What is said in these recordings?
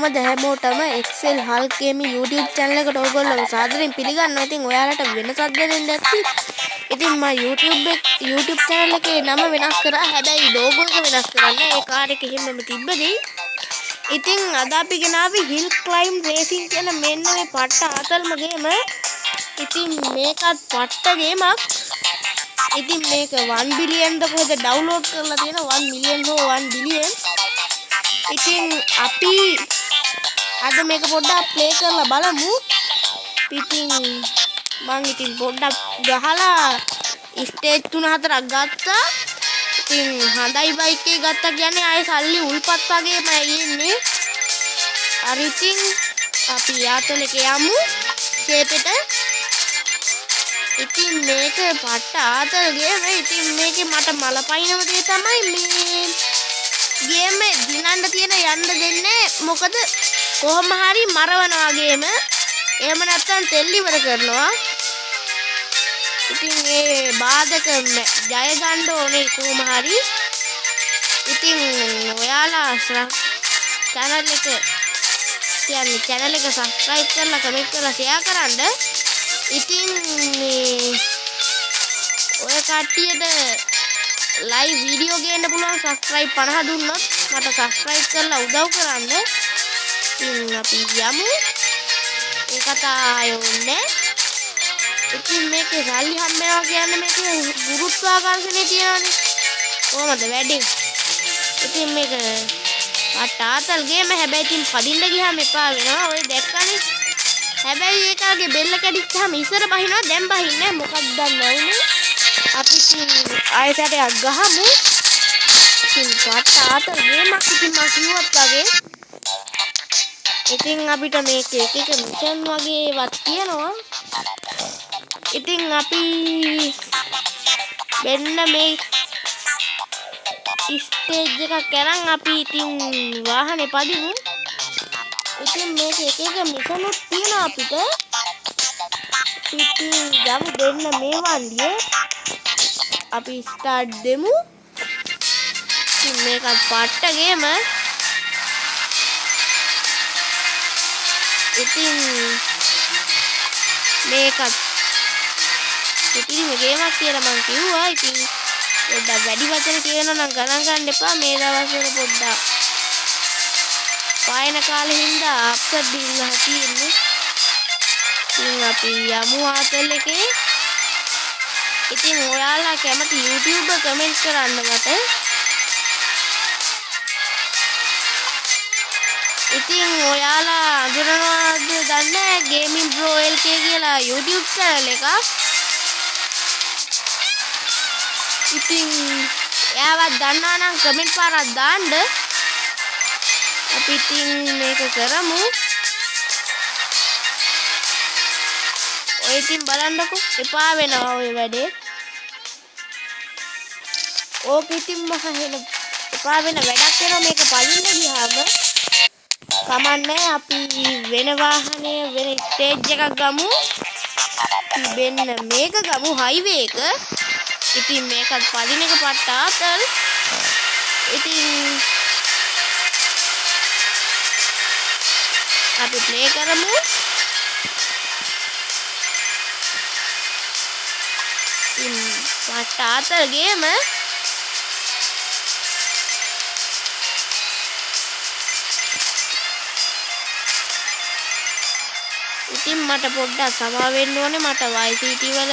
කොහොමද හැමෝටම Excel Hulk Gaming YouTube channel එකට ඔයගොල්ලෝ සාදරයෙන් පිළිගන්නවා. ඉතින් ඔයාලට වෙනසක් දැනෙන්න ඇති. ඉතින් මම YouTube channel එකේ නම වෙනස් කරා. හැබැයි logo එක වෙනස් කරන්නේ. ඒ කාර් එක එහෙමම තිබ්බදී. ඉතින් අද අපි ගෙනාවේ Hill Climb Racing කියන මෙන්න මේ පට්ට ආතල්ම ගේම. ඉතින් මේකත් පට්ට ගේමක්. ඉතින් මේක 1 billion ද කොහෙද ඩවුන්ලෝඩ් කරලා තියෙන 1 million හෝ 1 billion. ඉතින් අපි අද මේක පොඩ්ඩක් ප්ලේ කරලා බලමු. ඉතින් මං ඉතින් පොඩ්ඩක් ගහලා ස්ටේජ් 3-4ක් ගත්තා. ඉතින් හඳයි බයික් එක ගත්තා කියන්නේ ආයේ සල්ලි උල්පත් වගේමයි ඉන්නේ. හරි ඉතින් අපි යාතලෙක යමු ෂේපෙට. ඉතින් මේක පට්ට ආතල් ගේම. ඉතින් මේකේ මට මල පයින්නම දේ තමයි මේ ගේම දිනන්න තියෙන යන්න දෙන්නේ. මොකද කොහොම හරි මරවනවා ගේම. එහෙම නැත්නම් තෙල් ඉවර කරනවා. ඉතින් මේ බාධක ජය ගන්න ඕනේ කොහොම හරි. ඉතින් ඔයාලා channel එක subscribe කරලා comment කරලා share කරන්න. ඉතින් මේ ඔය කට්ටියට live video ගේන්න පුළුවන් subscribe 50 දුන්නොත් මට subscribe කරලා උදව් කරන්න. ඉතින් අපි යමු. ඒ කතාව යන්නේ. ඉතින් මේකේ සල්ලි හම්බෙනවා කියන්නේ මේකේ ගුරුත්වාකර්ෂණය තියෙනවානේ. කොහොමද වැඩේ? ඉතින් මේක පටාතල් ගේම. හැබැයි ඉතින් පදින්න ගියාම එපා වෙනවා. ඔය දැක්කනේ. හැබැයි ඒකගේ බෙල්ල කැඩිච්චාම ඉස්සර බහිනවා. දැන් බහින්නේ මොකක්ද දන්නේ නැහැ. අපි ඉතින් ආයෙසටයක් ගහමු. ඉතින් පටාතල් ගේමක් ඉතින් මම කිව්වත් වගේ. ඉතින් අපිට මේක එක මිෂන් වගේ වත් තියෙනවා. ඉතින් අපි මෙන්න මේ ස්ටේජ් එකක් කරන් අපි ඉතින් වාහනේ පදිමු. ඉතින් මේක එක මිෂනුත් තියෙනවා අපිට. ඉතින් ගමු දෙන්න මේ වන්දියේ. අපි ස්ටාර්ට් දෙමු. ඉතින් මේකත් පට්ට ගේම. ඉතින් මේකත් ඉතින් ගේමක් කියලා මං කිව්වා. ඉතින් පොඩ්ඩක් වැඩි වචන කියනවා නම් ගණන් ගන්න එපා. මේ දවස්වල පොඩ්ඩක් පායන කාලේ හින්දා අප්සෙට් දීලා තියෙන්නේ. ඉතින් අපි යමු ආතල් එකේ. ඉතින් ඔයාලා කැමති YouTube කමෙන්ට් කරන්න මට. ඉතින් ඔයාලා අඳුරනවද දන්නේ Gaming Bro LK කියලා YouTube channel එකක්. ඉතින් එයාවත් දන්නවා නම් කමෙන්ට් පාරක් දාන්න. අපි ඉතින් මේක කරමු. ඔය ඉතින් බලන්නකෝ එපා වෙනවා ඔය වැඩේ. ඕක ඉතින් මහ හෙන එපා වෙන වැඩක් වෙනවා මේක පලින්න ගියාම. කමන්නේ අපි වෙන වාහනේ වෙන ස්ටේජ් එකක් ගමු. වෙන්න මේක ගමු හයිවේ එක. ඉතින් මේකත් පදින එක පට්ටාතල්. ඉතින් අපි ප්ලේ කරමු. ඉතින් පට්ටාතල් ගේම. ඉතින් මට පොඩ්ඩක් සමා වෙන්න ඕනේ. මට YCT වල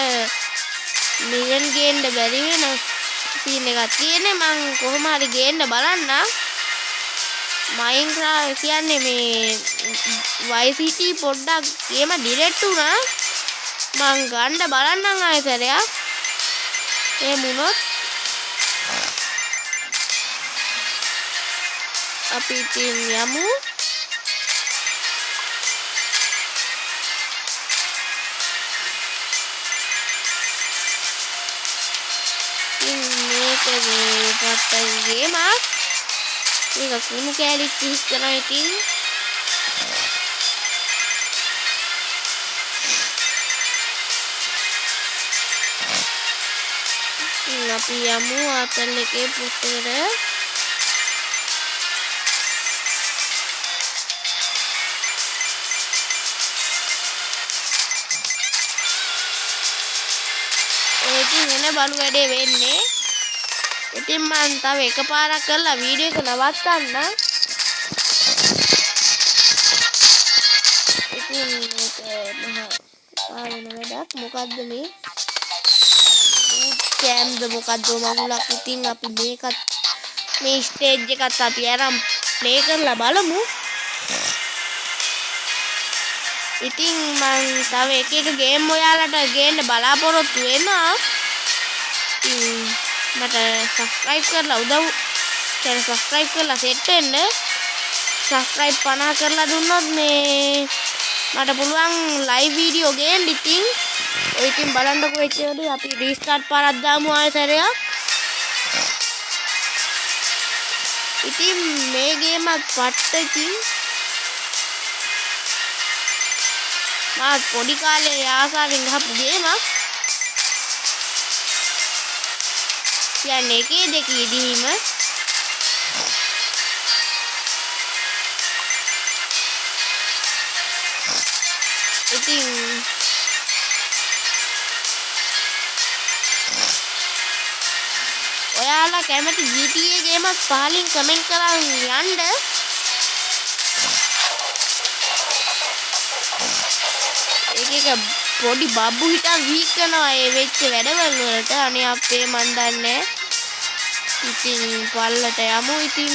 මිලියන් ගේන්න බැරි වෙන සීන් එකක් තියෙන්නේ. මං කොහොම හරි ගේන්න බලන්න. Minecraft කියන්නේ මේ YCT පොඩ්ඩක් ගේම ඩිලීට් වුණා. මං ගන්න බලන්නම් ආයෙසරයක්. එහෙම වුණොත් අපි ඉතින් යමු. මේක මේ පට්ට ගේමක්. මේක කුණු කෑලිත් හිස්කනවා. ඉතින් අපි යමු ආතල් එකේ පුට්ටකට. ඉතින් එන බලු වැඩේ වෙන්නේ. ඉතින් මම තව එකපාරක් කරලා වීඩියෝ එක නවත්තන්න. ඉතින් මේක වෙන වැඩක් මොකද්ද මේ බූට් කැම්ද මොකද්ද මගුලක්. ඉතින් අපි මේකත් මේ ස්ටේජ් එකත් අපි අරන් ප්ලේ කරලා බලමු. ඉතින් මම තව එක ගේම් ඔයාලට ගේන්න බලාපොරොත්තු වෙනවා. ඉතින් මට subscribe කරලා channel subscribe කරලා set වෙන්න. subscribe 50 කරලා දුන්නොත් මේ මට පුළුවන් live video ගේන්න. ඉතින් බලන්නකෝ එච්චරදී අපි restart පාරක් දාමු ආයෙ සැරයක්. ඉතින් මේ ගේමත් පට්ටකින් මාත් පොඩි කාලේ ආසාවෙන් ගහපු ගේමක්. කියන්නේ එකේ දෙකේදීම ඉතින් ඔයාලා කැමති GTA ගේමක් පහලින් කමෙන්ට් කරන් යන්න. එක පොඩි බබ්බු හිටන් වීක් කරනවා ඒ වෙච්ච වැඩවල වලට. අනේ අපේ මන් දන්නේ. ඉතින් පල්ලට යමු. ඉතින්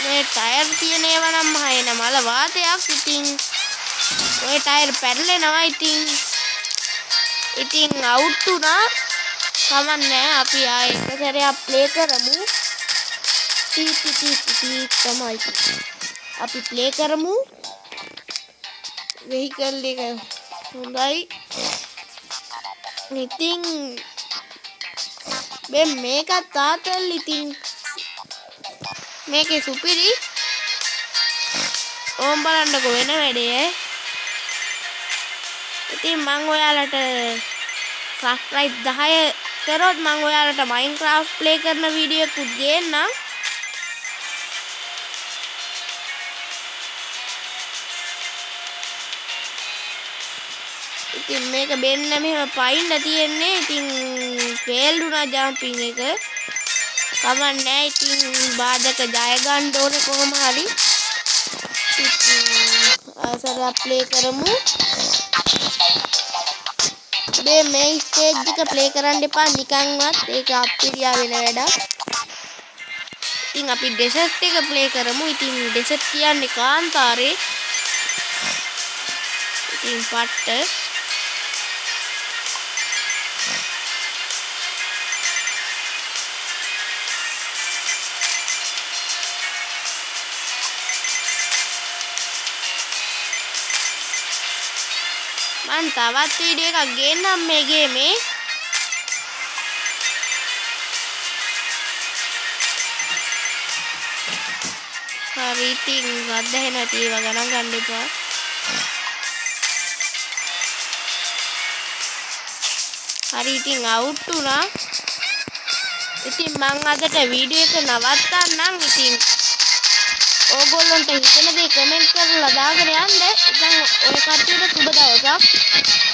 මේ ටයර් තියෙන ඒවා නම් හයන මල වාතයක්. ඉතින් ඔය ටයර් පැටලෙනවා. ඉතින් අවුට් වුණා. කමන්නේ අපි ආයෙ එක සැරයක් ප්ලේ කරමු. තමයි අපි ප්ලේ කරමු. වෙහිකල් එක හොඳයි. ඉතින් මේකත් තාතල්. ඉතින් මේකේ සුපිරි. ඕම් බලන්නකෝ වෙන වැඩේ. ඉතින් මම ඔයාලට subscribe 10 කරොත් මම ඔයාලට Minecraft play කරන වීඩියෝ එකක් ගේන්නම්. ඉතින් මේක බෙන්න මෙහෙම පයින්න තියෙන්නේ. ඉතින් ෆේල් වුණා ජම්පින් එක. කමන්නේ. ඉතින් බාධක ජය ගන්න ඕනේ කොහොම හරි. ඉතින් ආසරයක් ප්ලේ කරමු. මේ ස්ටේජ් එක ප්ලේ කරන්න එපා නිකන්වත්. ඒක අප්පිරියා වෙන වැඩක්. ඉතින් අපි ඩෙසර්ට් එක ප්ලේ කරමු. ඉතින් ඩෙසර්ට් කියන්නේ කාන්තාරේ. ඉතින් පට්ට මම තවත් වීඩියෝ එකක් ගේන්නම් මේ ගේමේ. හරි ඉතින් රද්ද වෙනවා. ඒව ගණන් ගන්න එපා. හරි ඉතින් අවුට් වුණා. ඉතින් මම අදට වීඩියෝ එක නවත්තන්නම්. ඉතින් ඕගොල්ලන්ට හිතෙන දේ කමෙන්ට් කරලා දාගෙන යන්න. ඉතින් ඔය කට්ටියට සුබ දවසක්.